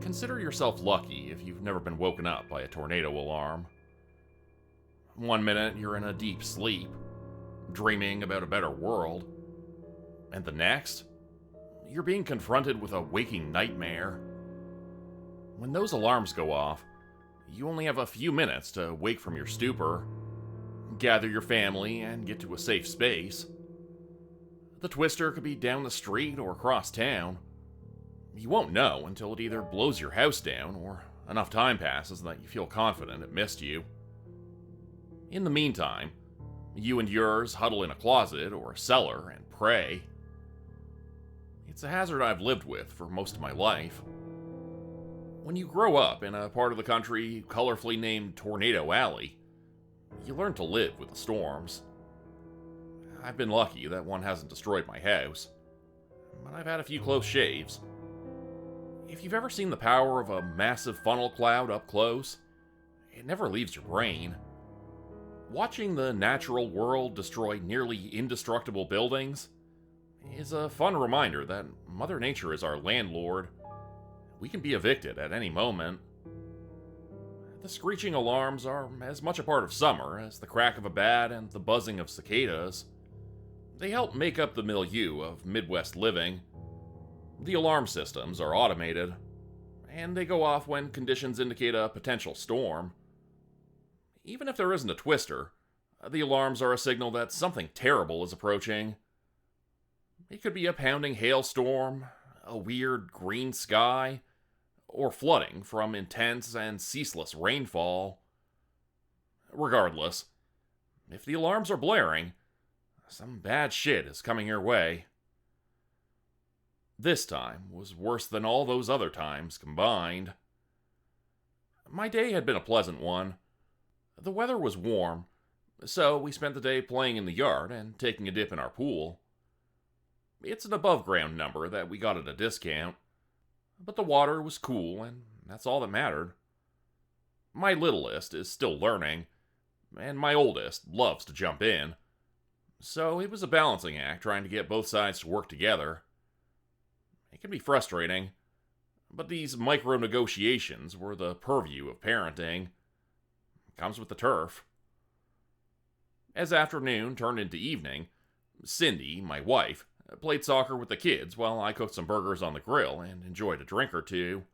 Consider yourself lucky if you've never been woken up by a tornado alarm. One minute you're in a deep sleep, dreaming about a better world, and the next, you're being confronted with a waking nightmare. When those alarms go off, you only have a few minutes to wake from your stupor, gather your family, and get to a safe space. The twister could be down the street or across town. You won't know until it either blows your house down or enough time passes that you feel confident it missed you. In the meantime, you and yours huddle in a closet or a cellar and pray. It's a hazard I've lived with for most of my life. When you grow up in a part of the country colorfully named Tornado Alley, you learn to live with the storms. I've been lucky that one hasn't destroyed my house, but I've had a few close shaves. If you've ever seen the power of a massive funnel cloud up close, it never leaves your brain. Watching the natural world destroy nearly indestructible buildings is a fun reminder that Mother Nature is our landlord. We can be evicted at any moment. The screeching alarms are as much a part of summer as the crack of a bat and the buzzing of cicadas. They help make up the milieu of Midwest living. The alarm systems are automated, and they go off when conditions indicate a potential storm. Even if there isn't a twister, the alarms are a signal that something terrible is approaching. It could be a pounding hailstorm, a weird green sky, or flooding from intense and ceaseless rainfall. Regardless, if the alarms are blaring, some bad shit is coming your way. This time was worse than all those other times combined. My day had been a pleasant one. The weather was warm, so we spent the day playing in the yard and taking a dip in our pool. It's an above-ground number that we got at a discount, but the water was cool, and that's all that mattered. My littlest is still learning, and my oldest loves to jump in, so it was a balancing act trying to get both sides to work together. It can be frustrating, but these micro-negotiations were the purview of parenting. Comes with the turf. As afternoon turned into evening, Cindy, my wife, played soccer with the kids while I cooked some burgers on the grill and enjoyed a drink or two.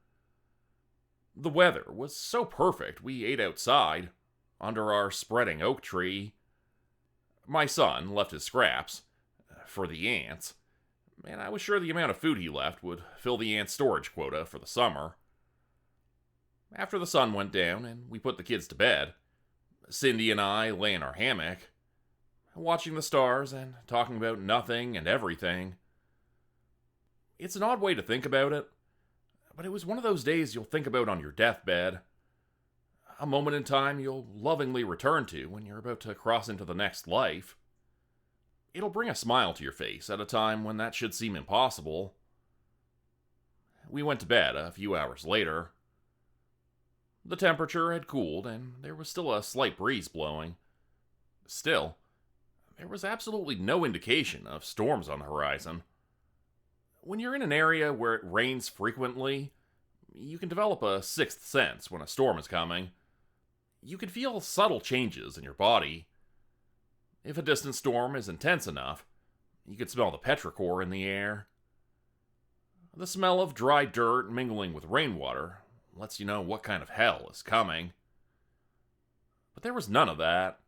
The weather was so perfect we ate outside, under our spreading oak tree. My son left his scraps, for the ants, and I was sure the amount of food he left would fill the ant storage quota for the summer. After the sun went down and we put the kids to bed, Cindy and I lay in our hammock, watching the stars and talking about nothing and everything. It's an odd way to think about it, but it was one of those days you'll think about on your deathbed. A moment in time you'll lovingly return to when you're about to cross into the next life. It'll bring a smile to your face at a time when that should seem impossible. We went to bed a few hours later. The temperature had cooled, and there was still a slight breeze blowing. Still, there was absolutely no indication of storms on the horizon. When you're in an area where it rains frequently, you can develop a sixth sense when a storm is coming. You can feel subtle changes in your body. If a distant storm is intense enough, you can smell the petrichor in the air. The smell of dry dirt mingling with rainwater lets you know what kind of hell is coming. But there was none of that.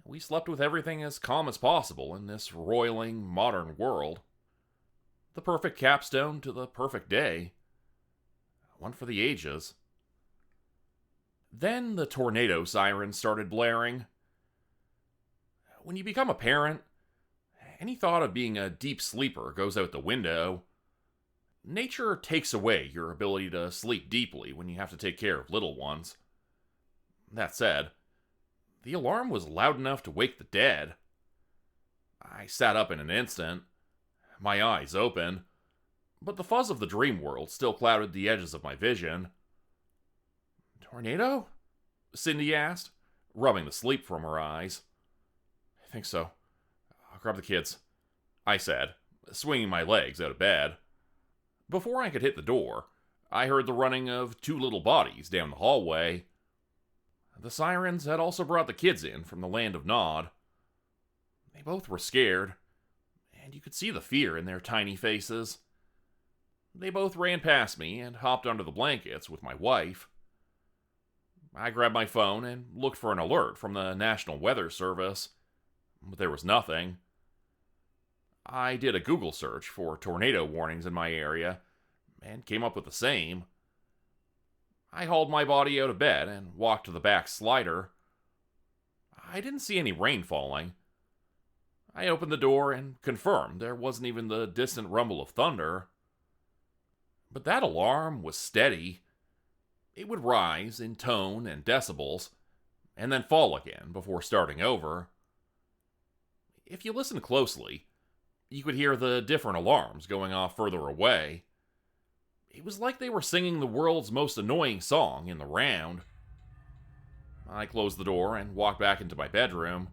We slept with everything as calm as possible in this roiling, modern world. The perfect capstone to the perfect day. One for the ages. Then the tornado siren started blaring. When you become a parent, any thought of being a deep sleeper goes out the window. Nature takes away your ability to sleep deeply when you have to take care of little ones. That said, the alarm was loud enough to wake the dead. I sat up in an instant, my eyes open, but the fuzz of the dream world still clouded the edges of my vision. "Tornado?" Cindy asked, rubbing the sleep from her eyes. "I think so. I'll grab the kids," I said, swinging my legs out of bed. Before I could hit the door, I heard the running of two little bodies down the hallway. The sirens had also brought the kids in from the land of Nod. They both were scared, and you could see the fear in their tiny faces. They both ran past me and hopped under the blankets with my wife. I grabbed my phone and looked for an alert from the National Weather Service, but there was nothing. I did a Google search for tornado warnings in my area and came up with the same. I hauled my body out of bed and walked to the back slider. I didn't see any rain falling. I opened the door and confirmed there wasn't even the distant rumble of thunder. But that alarm was steady. It would rise in tone and decibels, and then fall again before starting over. If you listened closely, you could hear the different alarms going off further away. It was like they were singing the world's most annoying song in the round. I closed the door and walked back into my bedroom.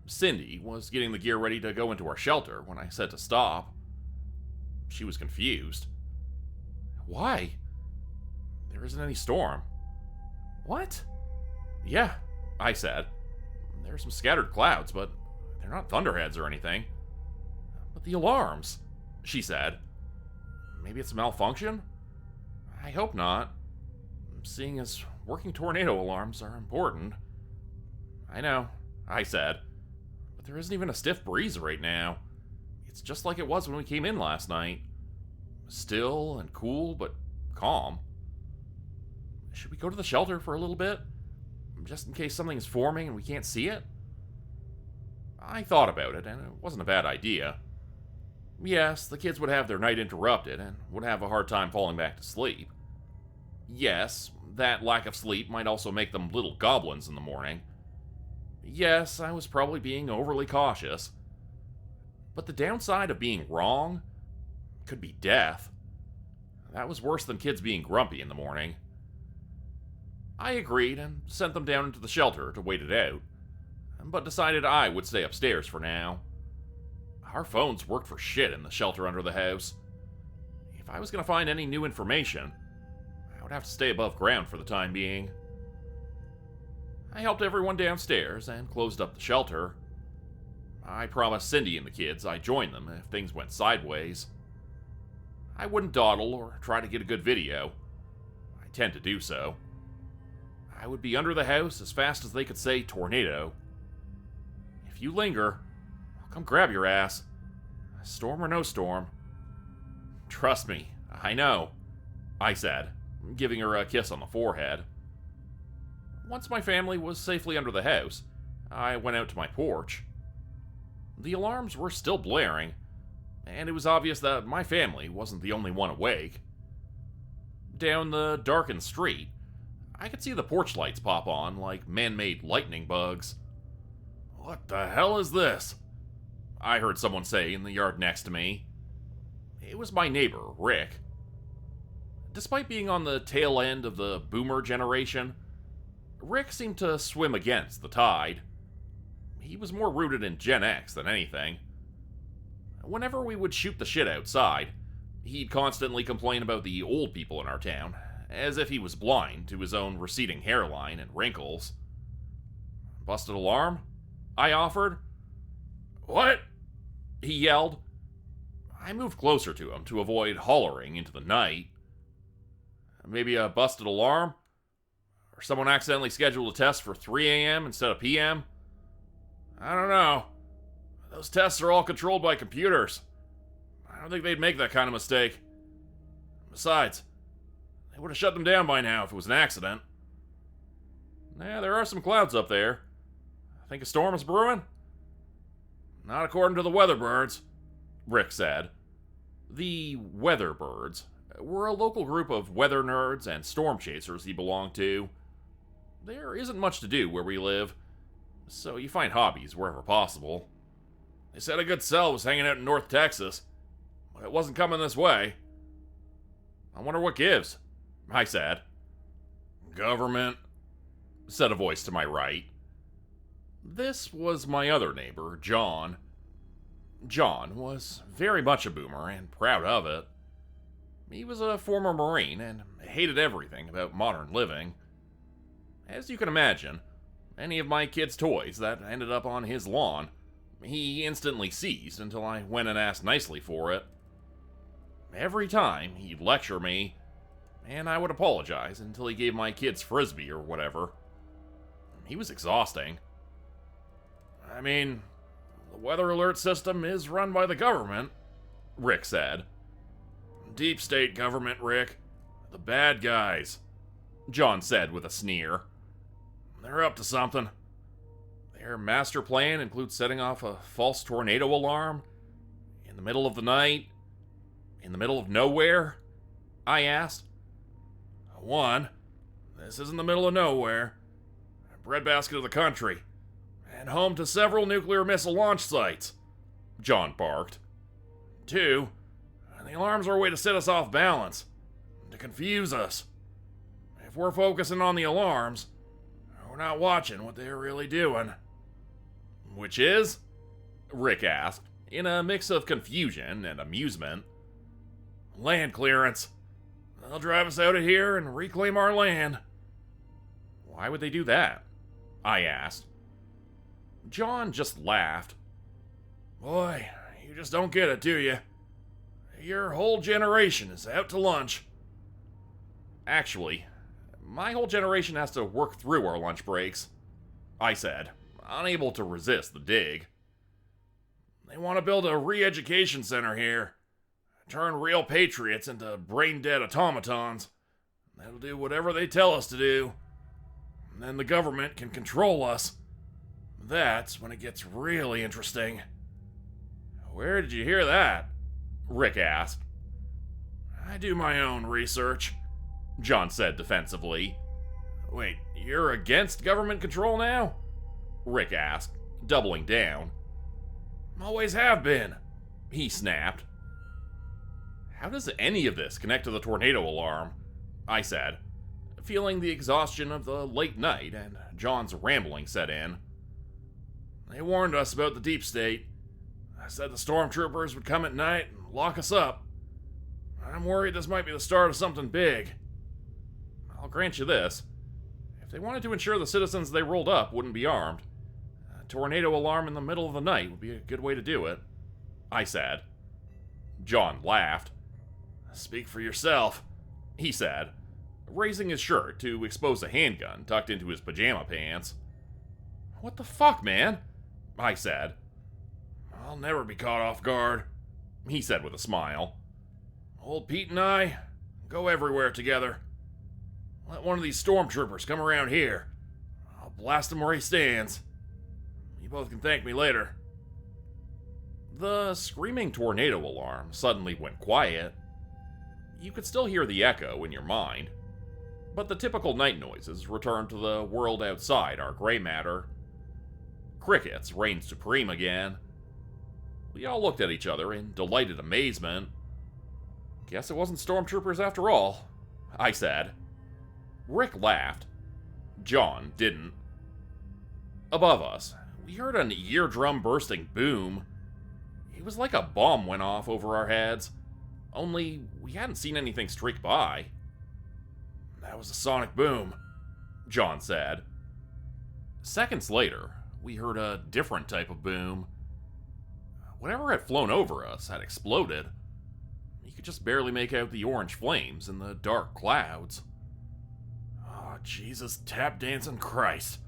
Cindy was getting the gear ready to go into our shelter when I said to stop. She was confused. Why? There isn't any storm. What? Yeah, I said. There are some scattered clouds, but they're not thunderheads or anything. But the alarms, she said. Maybe it's a malfunction? I hope not. Seeing as working tornado alarms are important. I know, I said. But there isn't even a stiff breeze right now. It's just like it was when we came in last night. Still and cool, but calm. Should we go to the shelter for a little bit? Just in case something is forming and we can't see it? I thought about it, and it wasn't a bad idea. Yes, the kids would have their night interrupted and would have a hard time falling back to sleep. Yes, that lack of sleep might also make them little goblins in the morning. Yes, I was probably being overly cautious. But the downside of being wrong could be death. That was worse than kids being grumpy in the morning. I agreed and sent them down into the shelter to wait it out, but decided I would stay upstairs for now. Our phones worked for shit in the shelter under the house. If I was going to find any new information, I would have to stay above ground for the time being. I helped everyone downstairs and closed up the shelter. I promised Cindy and the kids I'd join them if things went sideways. I wouldn't dawdle or try to get a good video. I tend to do so. I would be under the house as fast as they could say tornado. If you linger, I'll come grab your ass. Storm or no storm. Trust me, I know, I said, giving her a kiss on the forehead. Once my family was safely under the house, I went out to my porch. The alarms were still blaring, and it was obvious that my family wasn't the only one awake. Down the darkened street, I could see the porch lights pop on like man-made lightning bugs. What the hell is this? I heard someone say in the yard next to me. It was my neighbor, Rick. Despite being on the tail end of the boomer generation, Rick seemed to swim against the tide. He was more rooted in Gen X than anything. Whenever we would shoot the shit outside, he'd constantly complain about the old people in our town, as if he was blind to his own receding hairline and wrinkles. Busted alarm? I offered. What? He yelled. I moved closer to him to avoid hollering into the night. Maybe a busted alarm? Or someone accidentally scheduled a test for 3 a.m. instead of p.m.? I don't know. Those tests are all controlled by computers. I don't think they'd make that kind of mistake. Besides, they would have shut them down by now if it was an accident. Yeah, there are some clouds up there. Think a storm is brewing? Not according to the weatherbirds, Rick said. The weatherbirds were a local group of weather nerds and storm chasers he belonged to. There isn't much to do where we live, so you find hobbies wherever possible. They said a good cell was hanging out in North Texas, but it wasn't coming this way. I wonder what gives, I said. Government, said a voice to my right. This was my other neighbor, John. John was very much a boomer and proud of it. He was a former Marine and hated everything about modern living. As you can imagine, any of my kids' toys that ended up on his lawn, he instantly seized until I went and asked nicely for it. Every time, he'd lecture me, and I would apologize until he gave my kids frisbee or whatever. He was exhausting. I mean, the weather alert system is run by the government, Rick said. Deep state government, Rick. The bad guys, John said with a sneer. They're up to something. Their master plan includes setting off a false tornado alarm in the middle of the night, in the middle of nowhere, I asked. One, this isn't the middle of nowhere. Breadbasket of the country, and home to several nuclear missile launch sites, John barked. Two, the alarms are a way to set us off balance, to confuse us. If we're focusing on the alarms, we're not watching what they're really doing. Which is? Rick asked, in a mix of confusion and amusement. Land clearance. They'll drive us out of here and reclaim our land. Why would they do that? I asked. John just laughed. Boy, you just don't get it, do you? Your whole generation is out to lunch. Actually, my whole generation has to work through our lunch breaks, I said, unable to resist the dig. They want to build a re-education center here. Turn real patriots into brain-dead automatons. That'll do whatever they tell us to do. And then the government can control us. That's when it gets really interesting. Where did you hear that? Rick asked. I do my own research, John said defensively. Wait, you're against government control now? Rick asked, doubling down. Always have been, he snapped. How does any of this connect to the tornado alarm? I said, feeling the exhaustion of the late night and John's rambling set in. They warned us about the deep state. I said the stormtroopers would come at night and lock us up. I'm worried this might be the start of something big. I'll grant you this. If they wanted to ensure the citizens they rolled up wouldn't be armed, a tornado alarm in the middle of the night would be a good way to do it, I said. John laughed. Speak for yourself, he said, raising his shirt to expose a handgun tucked into his pajama pants. What the fuck, man? I said. I'll never be caught off guard, he said with a smile. Old Pete and I go everywhere together. Let one of these stormtroopers come around here. I'll blast him where he stands. You both can thank me later. The screaming tornado alarm suddenly went quiet. You could still hear the echo in your mind, but the typical night noises returned to the world outside our gray matter. Crickets reigned supreme again. We all looked at each other in delighted amazement. Guess it wasn't stormtroopers after all, I said. Rick laughed. John didn't. Above us, we heard an eardrum-bursting boom. It was like a bomb went off over our heads, only we hadn't seen anything streak by. That was a sonic boom, John said. Seconds later, we heard a different type of boom. Whatever had flown over us had exploded. You could just barely make out the orange flames in the dark clouds. Oh, Jesus tap-dancing Christ,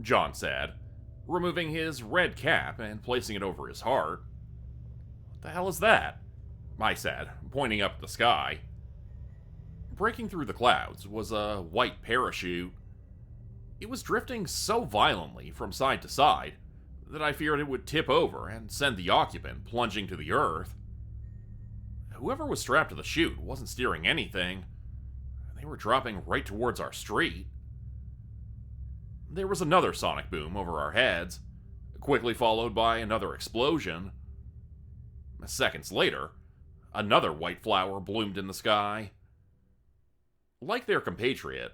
John said, removing his red cap and placing it over his heart. What the hell is that? I said, pointing up at the sky. Breaking through the clouds was a white parachute. It was drifting so violently from side to side that I feared it would tip over and send the occupant plunging to the earth. Whoever was strapped to the chute wasn't steering anything. They were dropping right towards our street. There was another sonic boom over our heads, quickly followed by another explosion. Seconds later, another white flower bloomed in the sky. Like their compatriot,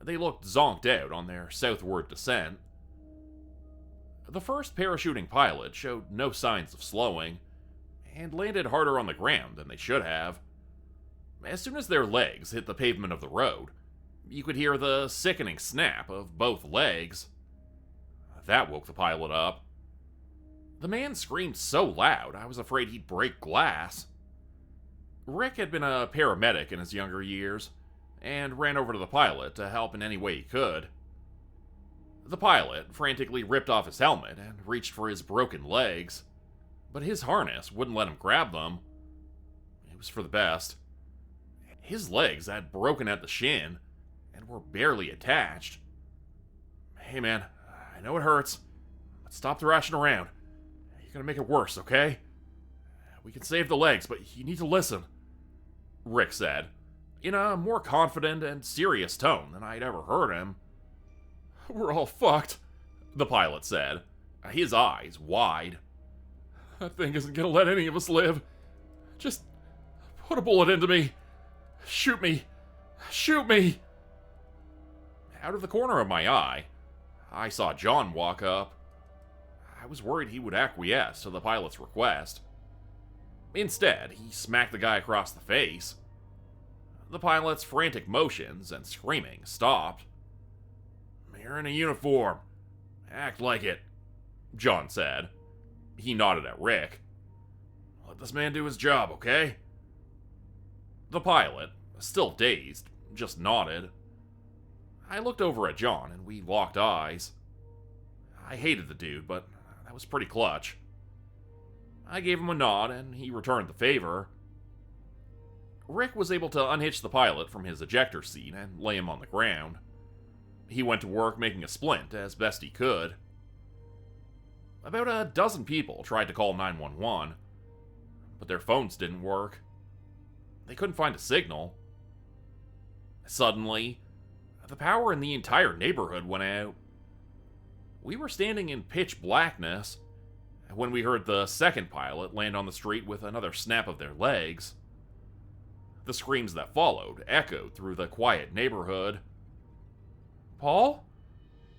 they looked zonked out on their southward descent. The first parachuting pilot showed no signs of slowing, and landed harder on the ground than they should have. As soon as their legs hit the pavement of the road, you could hear the sickening snap of both legs. That woke the pilot up. The man screamed so loud I was afraid he'd break glass. Rick had been a paramedic in his younger years, and ran over to the pilot to help in any way he could. The pilot frantically ripped off his helmet and reached for his broken legs, but his harness wouldn't let him grab them. It was for the best. His legs had broken at the shin and were barely attached. Hey man, I know it hurts, but stop thrashing around. You're gonna make it worse, okay? We can save the legs, but you need to listen, Rick said, in a more confident and serious tone than I'd ever heard him. We're all fucked, the pilot said, his eyes wide. That thing isn't gonna let any of us live. Just put a bullet into me. Shoot me. Shoot me. Out of the corner of my eye, I saw John walk up. I was worried he would acquiesce to the pilot's request. Instead, he smacked the guy across the face. The pilot's frantic motions and screaming stopped. You're in a uniform. Act like it, John said. He nodded at Rick. Let this man do his job, okay? The pilot, still dazed, just nodded. I looked over at John and we locked eyes. I hated the dude, but that was pretty clutch. I gave him a nod and he returned the favor. Rick was able to unhitch the pilot from his ejector seat and lay him on the ground. He went to work making a splint as best he could. About a dozen people tried to call 911, but their phones didn't work. They couldn't find a signal. Suddenly, the power in the entire neighborhood went out. We were standing in pitch blackness when we heard the second pilot land on the street with another snap of their legs. The screams that followed echoed through the quiet neighborhood. Paul?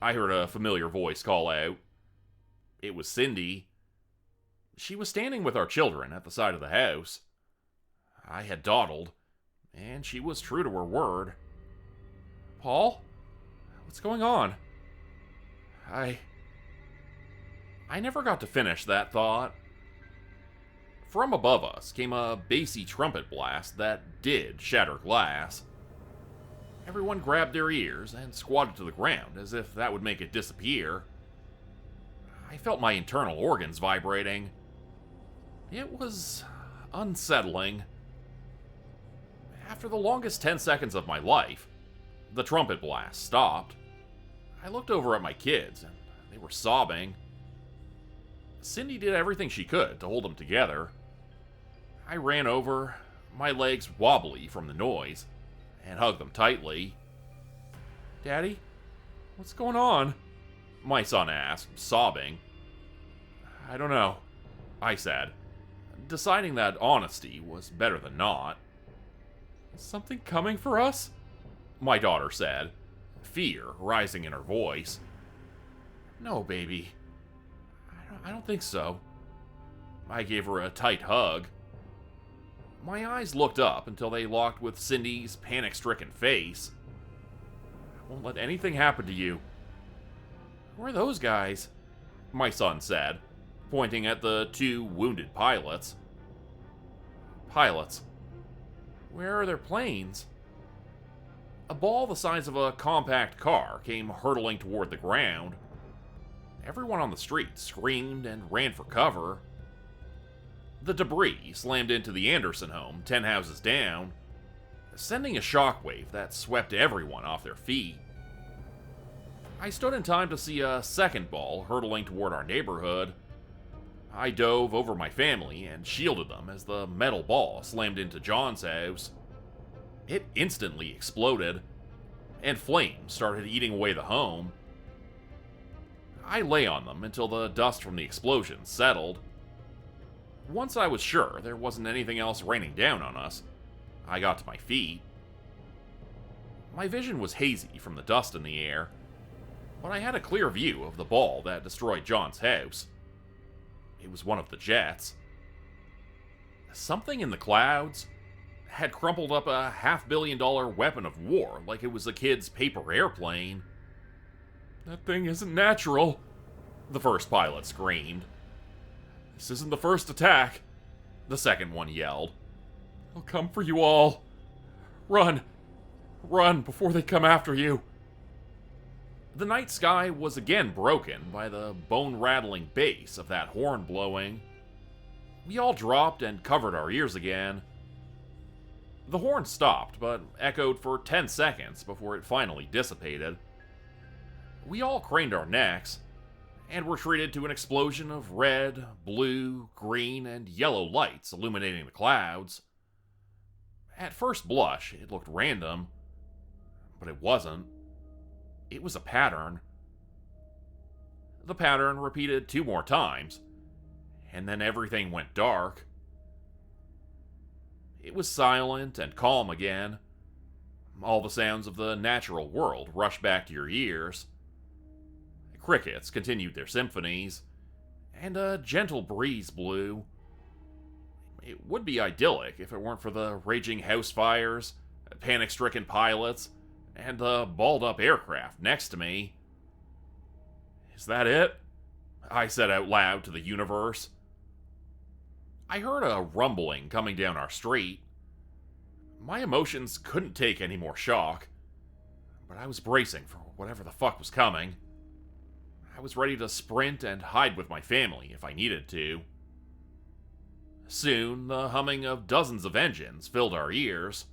I heard a familiar voice call out. It was Cindy. She was standing with our children at the side of the house. I had dawdled, and she was true to her word. Paul? What's going on? I never got to finish that thought. From above us came a bassy trumpet blast that did shatter glass. Everyone grabbed their ears and squatted to the ground as if that would make it disappear. I felt my internal organs vibrating. It was unsettling. After the longest 10 seconds of my life, the trumpet blast stopped. I looked over at my kids, and they were sobbing. Cindy did everything she could to hold them together. I ran over, my legs wobbly from the noise, and hugged them tightly. Daddy, what's going on? My son asked, sobbing. I don't know, I said, deciding that honesty was better than not. Is something coming for us? My daughter said, fear rising in her voice. No, baby. I don't think so. I gave her a tight hug. My eyes looked up until they locked with Cindy's panic-stricken face. I won't let anything happen to you. Who are those guys? My son said, pointing at the two wounded pilots. Pilots? Where are their planes? A ball the size of a compact car came hurtling toward the ground. Everyone on the street screamed and ran for cover. The debris slammed into the Anderson home 10 houses down, sending a shockwave that swept everyone off their feet. I stood in time to see a second ball hurtling toward our neighborhood. I dove over my family and shielded them as the metal ball slammed into John's house. It instantly exploded, and flames started eating away the home. I lay on them until the dust from the explosion settled. Once I was sure there wasn't anything else raining down on us, I got to my feet. My vision was hazy from the dust in the air, but I had a clear view of the ball that destroyed John's house. It was one of the jets. Something in the clouds, had crumpled up a $500 million weapon of war like it was a kid's paper airplane. "That thing isn't natural," the first pilot screamed. "This isn't the first attack," the second one yelled. "They'll come for you all. Run! Run before they come after you." The night sky was again broken by the bone-rattling bass of that horn blowing. We all dropped and covered our ears again. The horn stopped, but echoed for 10 seconds before it finally dissipated. We all craned our necks, and were treated to an explosion of red, blue, green, and yellow lights illuminating the clouds. At first blush, it looked random, but it wasn't. It was a pattern. The pattern repeated 2 more times, and then everything went dark. It was silent and calm again. All the sounds of the natural world rushed back to your ears. Crickets continued their symphonies, and a gentle breeze blew. It would be idyllic if it weren't for the raging house fires, panic-stricken pilots, and the balled-up aircraft next to me. "Is that it?" I said out loud to the universe. I heard a rumbling coming down our street. My emotions couldn't take any more shock, but I was bracing for whatever the fuck was coming. I was ready to sprint and hide with my family if I needed to. Soon, the humming of dozens of engines filled our ears.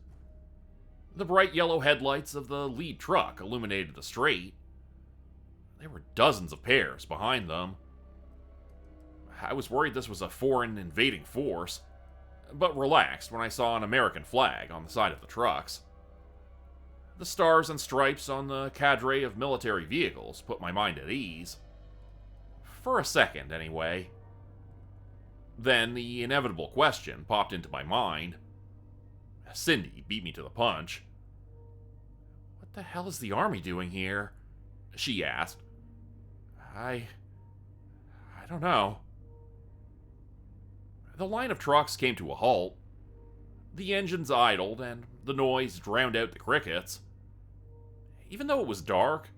The bright yellow headlights of the lead truck illuminated the street. There were dozens of pairs behind them. I was worried this was a foreign invading force, but relaxed when I saw an American flag on the side of the trucks. The stars and stripes on the cadre of military vehicles put my mind at ease. For a second, anyway. Then the inevitable question popped into my mind. Cindy beat me to the punch. "What the hell is the army doing here?" she asked. I don't know." The line of trucks came to a halt. The engines idled, and the noise drowned out the crickets. Even though it was dark,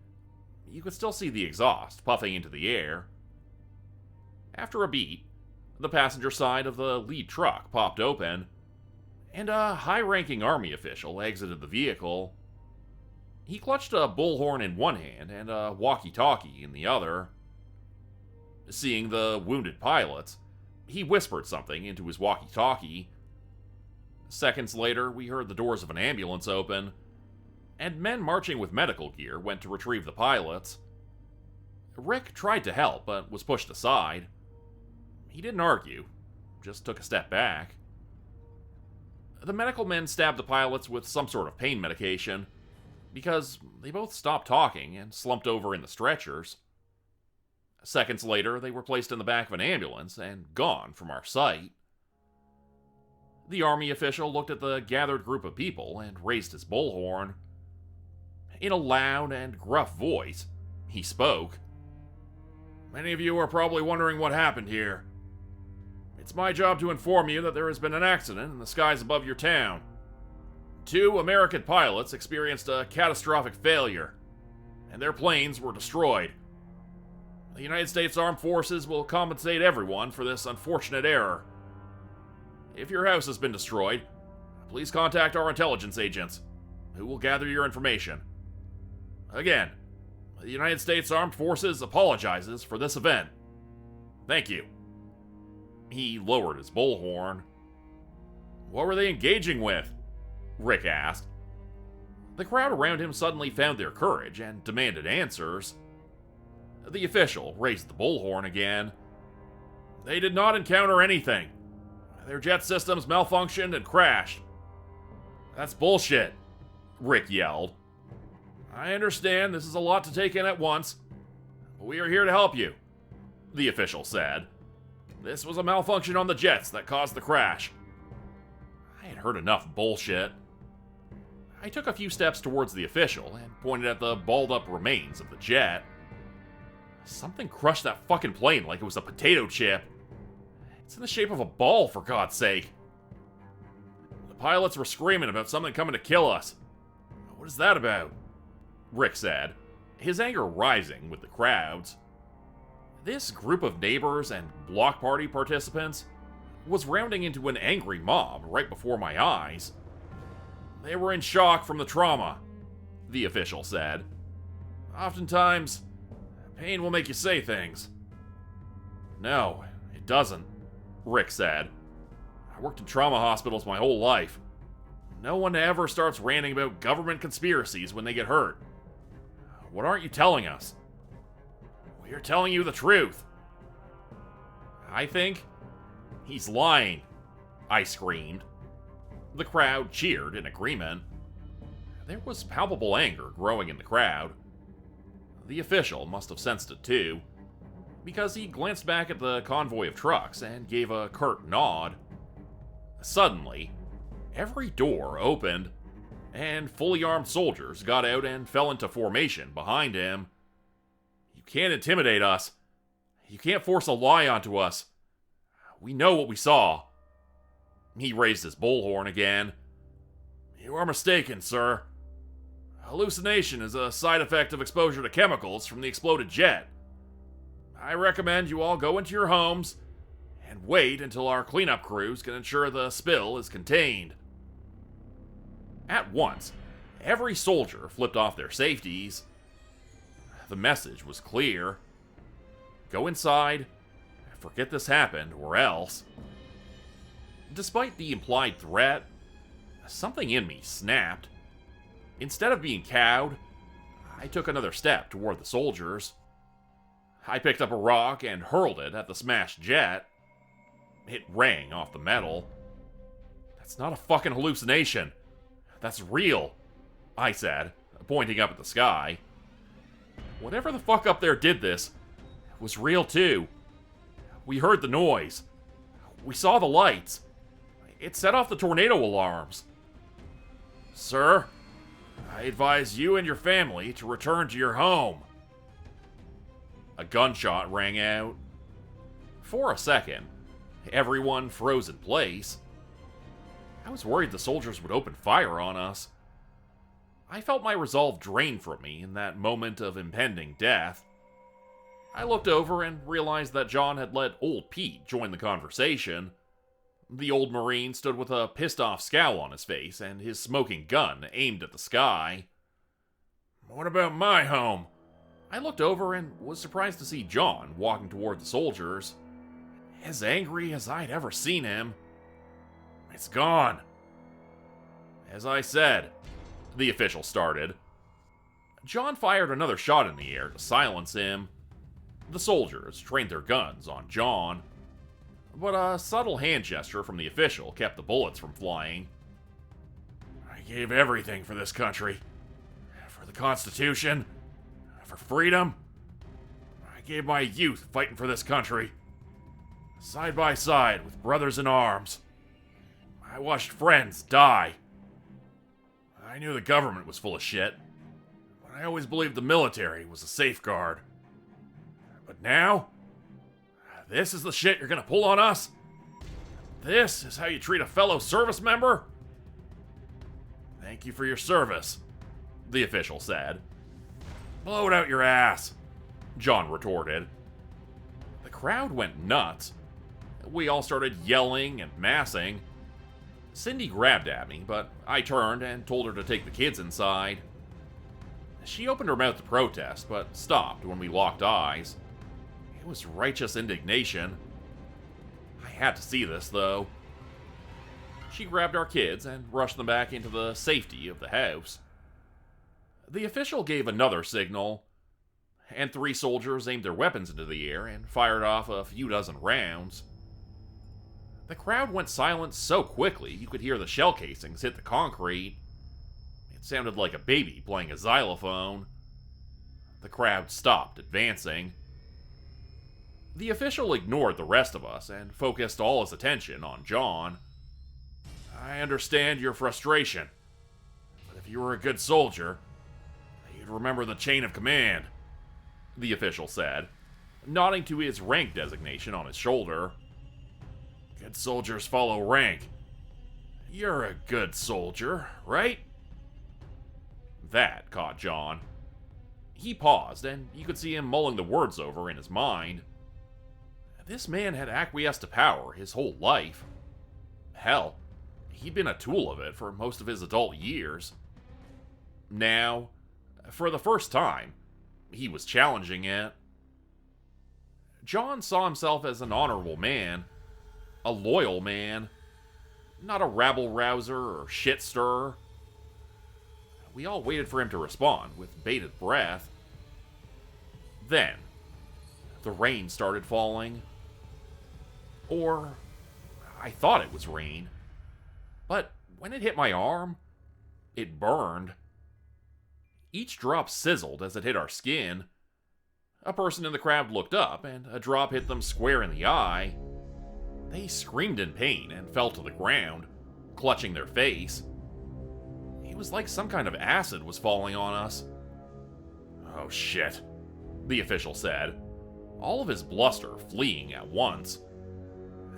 you could still see the exhaust puffing into the air. After a beat, the passenger side of the lead truck popped open, and a high-ranking army official exited the vehicle. He clutched a bullhorn in one hand and a walkie-talkie in the other. Seeing the wounded pilots, he whispered something into his walkie-talkie. Seconds later, we heard the doors of an ambulance open, and men marching with medical gear went to retrieve the pilots. Rick tried to help, but was pushed aside. He didn't argue, just took a step back. The medical men stabbed the pilots with some sort of pain medication, because they both stopped talking and slumped over in the stretchers. Seconds later, they were placed in the back of an ambulance and gone from our sight. The army official looked at the gathered group of people and raised his bullhorn. In a loud and gruff voice, he spoke. "Many of you are probably wondering what happened here. It's my job to inform you that there has been an accident in the skies above your town. 2 American pilots experienced a catastrophic failure, and their planes were destroyed. The United States Armed Forces will compensate everyone for this unfortunate error. If your house has been destroyed, please contact our intelligence agents, who will gather your information. Again, the United States Armed Forces apologizes for this event. Thank you." He lowered his bullhorn. "What were they engaging with?" Rick asked. The crowd around him suddenly found their courage and demanded answers. The official raised the bullhorn again. "They did not encounter anything. Their jet systems malfunctioned and crashed." "That's bullshit," Rick yelled. "I understand this is a lot to take in at once, but we are here to help you," the official said. "This was a malfunction on the jets that caused the crash." I had heard enough bullshit. I took a few steps towards the official and pointed at the balled-up remains of the jet. Something crushed that fucking plane like it was a potato chip. It's in the shape of a ball, for God's sake. pilots were screaming about something coming to kill us. What is that about? Rick said, his anger rising with the crowds. This group of neighbors and block party participants was rounding into an angry mob right before my eyes. They were in shock from the trauma, the official said. Oftentimes, pain will make you say things. No, it doesn't, Rick said. I worked in trauma hospitals my whole life. No one ever starts ranting about government conspiracies when they get hurt. What aren't you telling us? We're telling you the truth. I think he's lying, I screamed. The crowd cheered in agreement. There was palpable anger growing in the crowd. The official must have sensed it too, because he glanced back at the convoy of trucks and gave a curt nod. Suddenly, every door opened, and fully armed soldiers got out and fell into formation behind him. You can't intimidate us. You can't force a lie onto us. We know what we saw. He raised his bullhorn again. You are mistaken, sir. Hallucination is a side effect of exposure to chemicals from the exploded jet. I recommend you all go into your homes and wait until our cleanup crews can ensure the spill is contained. At once, every soldier flipped off their safeties. The message was clear. Go inside, forget this happened, or else. Despite the implied threat, something in me snapped. Instead of being cowed, I took another step toward the soldiers. I picked up a rock and hurled it at the smashed jet. It rang off the metal. That's not a fucking hallucination. That's real, I said, pointing up at the sky. Whatever the fuck up there did this was real too. We heard the noise. We saw the lights. It set off the tornado alarms. Sir, I advise you and your family to return to your home. A gunshot rang out. For a second, everyone froze in place. I was worried the soldiers would open fire on us. I felt my resolve drain from me in that moment of impending death. I looked over and realized that John had let old Pete join the conversation. The old Marine stood with a pissed-off scowl on his face and his smoking gun aimed at the sky. What about my home? I looked over and was surprised to see John walking toward the soldiers. As angry as I'd ever seen him. It's gone. As I said, the official started. John fired another shot in the air to silence him. The soldiers trained their guns on John, but a subtle hand gesture from the official kept the bullets from flying. I gave everything for this country. For the Constitution. For freedom. I gave my youth fighting for this country. Side by side with brothers in arms. I watched friends die. I knew the government was full of shit, but I always believed the military was a safeguard. But now, this is the shit you're gonna pull on us? This is how you treat a fellow service member? Thank you for your service, the official said. Blow it out your ass, John retorted. The crowd went nuts. We all started yelling and massing. Cindy grabbed at me, but I turned and told her to take the kids inside. She opened her mouth to protest, but stopped when we locked eyes. It was righteous indignation. I had to see this, though. She grabbed our kids and rushed them back into the safety of the house. The official gave another signal, and 3 soldiers aimed their weapons into the air and fired off a few dozen rounds. The crowd went silent so quickly you could hear the shell casings hit the concrete. It sounded like a baby playing a xylophone. The crowd stopped advancing. The official ignored the rest of us and focused all his attention on John. I understand your frustration, but if you were a good soldier, you'd remember the chain of command, the official said, nodding to his rank designation on his shoulder. Good soldiers follow rank. You're a good soldier, right? That caught John. He paused, and you could see him mulling the words over in his mind. This man had acquiesced to power his whole life. Hell, he'd been a tool of it for most of his adult years. Now, for the first time, he was challenging it. John saw himself as an honorable man, a loyal man, not a rabble-rouser or shit-stirrer. We all waited for him to respond with bated breath. Then, the rain started falling. Or, I thought it was rain. But when it hit my arm, it burned. Each drop sizzled as it hit our skin. A person in the crowd looked up, and a drop hit them square in the eye. They screamed in pain and fell to the ground, clutching their face. It was like some kind of acid was falling on us. "Oh shit," the official said, all of his bluster fleeing at once.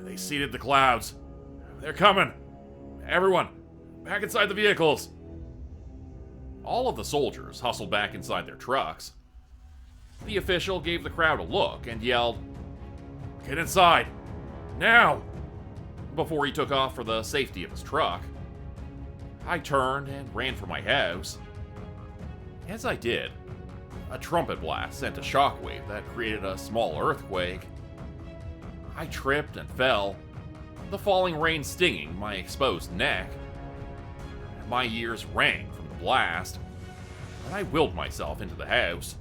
"They seeded the clouds. They're coming. Everyone, back inside the vehicles." All of the soldiers hustled back inside their trucks. The official gave the crowd a look and yelled, "Get inside! Now!" before he took off for the safety of his truck. I turned and ran for my house. As I did, a trumpet blast sent a shockwave that created a small earthquake. I tripped and fell, the falling rain stinging my exposed neck. My ears rang from the blast, and I willed myself into the house.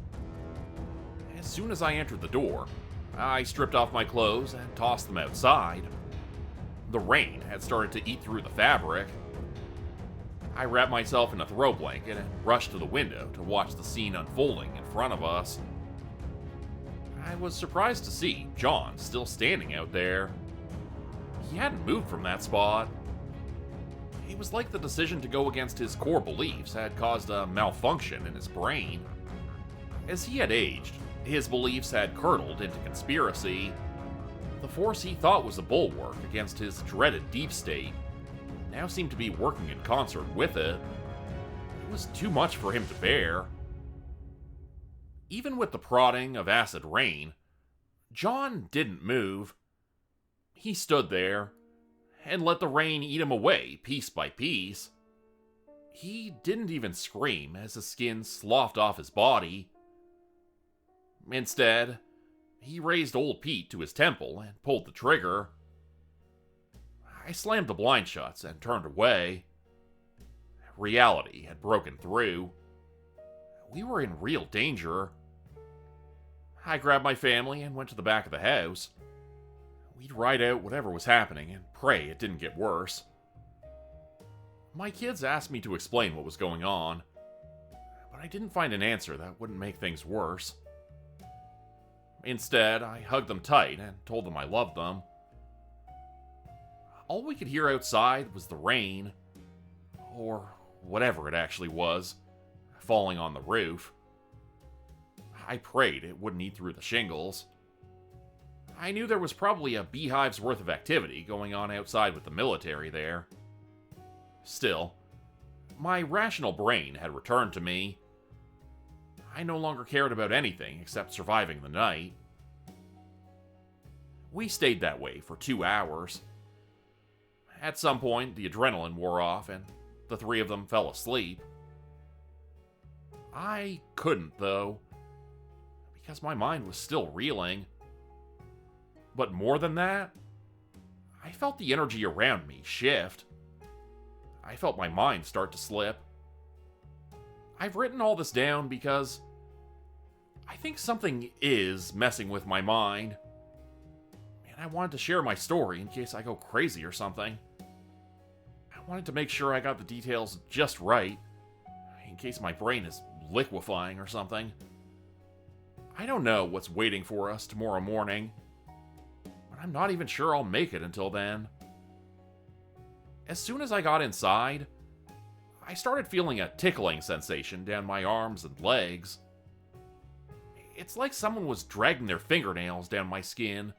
As soon as I entered the door, I stripped off my clothes and tossed them outside. The rain had started to eat through the fabric. I wrapped myself in a throw blanket and rushed to the window to watch the scene unfolding in front of us. I was surprised to see John still standing out there. He hadn't moved from that spot. It was like the decision to go against his core beliefs had caused a malfunction in his brain. As he had aged, his beliefs had curdled into conspiracy. The force he thought was a bulwark against his dreaded deep state now seemed to be working in concert with it. It was too much for him to bear. Even with the prodding of acid rain, John didn't move. He stood there and let the rain eat him away piece by piece. He didn't even scream as the skin sloughed off his body. Instead, he raised old Pete to his temple and pulled the trigger. I slammed the blind shuts and turned away. Reality had broken through. We were in real danger. I grabbed my family and went to the back of the house. We'd ride out whatever was happening and pray it didn't get worse. My kids asked me to explain what was going on, but I didn't find an answer that wouldn't make things worse. Instead, I hugged them tight and told them I loved them. All we could hear outside was the rain, or whatever it actually was, falling on the roof. I prayed it wouldn't eat through the shingles. I knew there was probably a beehive's worth of activity going on outside with the military there. Still, my rational brain had returned to me. I no longer cared about anything except surviving the night. We stayed that way for 2 hours. At some point, the adrenaline wore off and the three of them fell asleep. I couldn't, though, because my mind was still reeling. But more than that, I felt the energy around me shift. I felt my mind start to slip. I've written all this down because I think something is messing with my mind. And I wanted to share my story in case I go crazy or something. I wanted to make sure I got the details just right, in case my brain is liquefying or something. I don't know what's waiting for us tomorrow morning, but I'm not even sure I'll make it until then. As soon as I got inside, I started feeling a tickling sensation down my arms and legs. It's like someone was dragging their fingernails down my skin.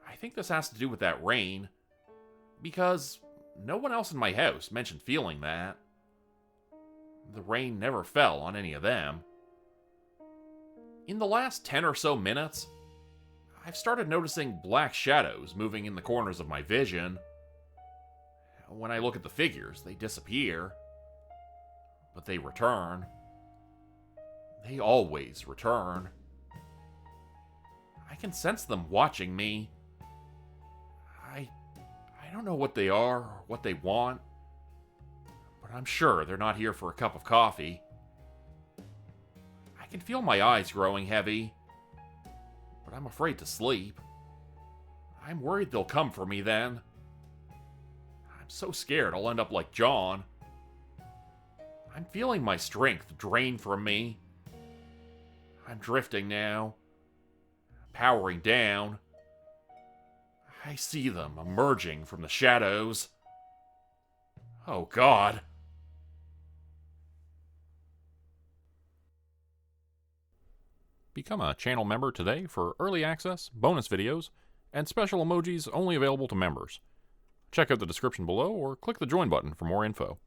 I think this has to do with that rain, because no one else in my house mentioned feeling that. The rain never fell on any of them. In the last 10 or so minutes, I've started noticing black shadows moving in the corners of my vision. When I look at the figures, they disappear. But they return. They always return. I can sense them watching me. I don't know what they are or what they want, but I'm sure they're not here for a cup of coffee. I can feel my eyes growing heavy, but I'm afraid to sleep. I'm worried they'll come for me then. I'm so scared I'll end up like John. I'm feeling my strength drain from me. I'm drifting now, powering down. I see them emerging from the shadows. Oh God. Become a channel member today for early access, bonus videos, and special emojis only available to members. Check out the description below or click the join button for more info.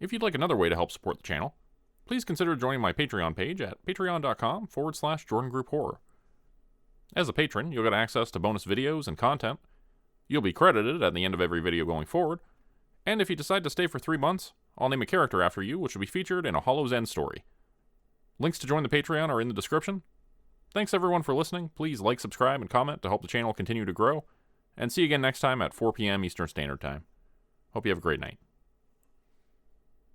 If you'd like another way to help support the channel, please consider joining my Patreon page at patreon.com/JordanGroupeHorror. As a patron, you'll get access to bonus videos and content. You'll be credited at the end of every video going forward. And if you decide to stay for 3 months, I'll name a character after you, which will be featured in a Hollow's End story. Links to join the Patreon are in the description. Thanks everyone for listening. Please like, subscribe, and comment to help the channel continue to grow. And see you again next time at 4 p.m. Eastern Standard Time. Hope you have a great night.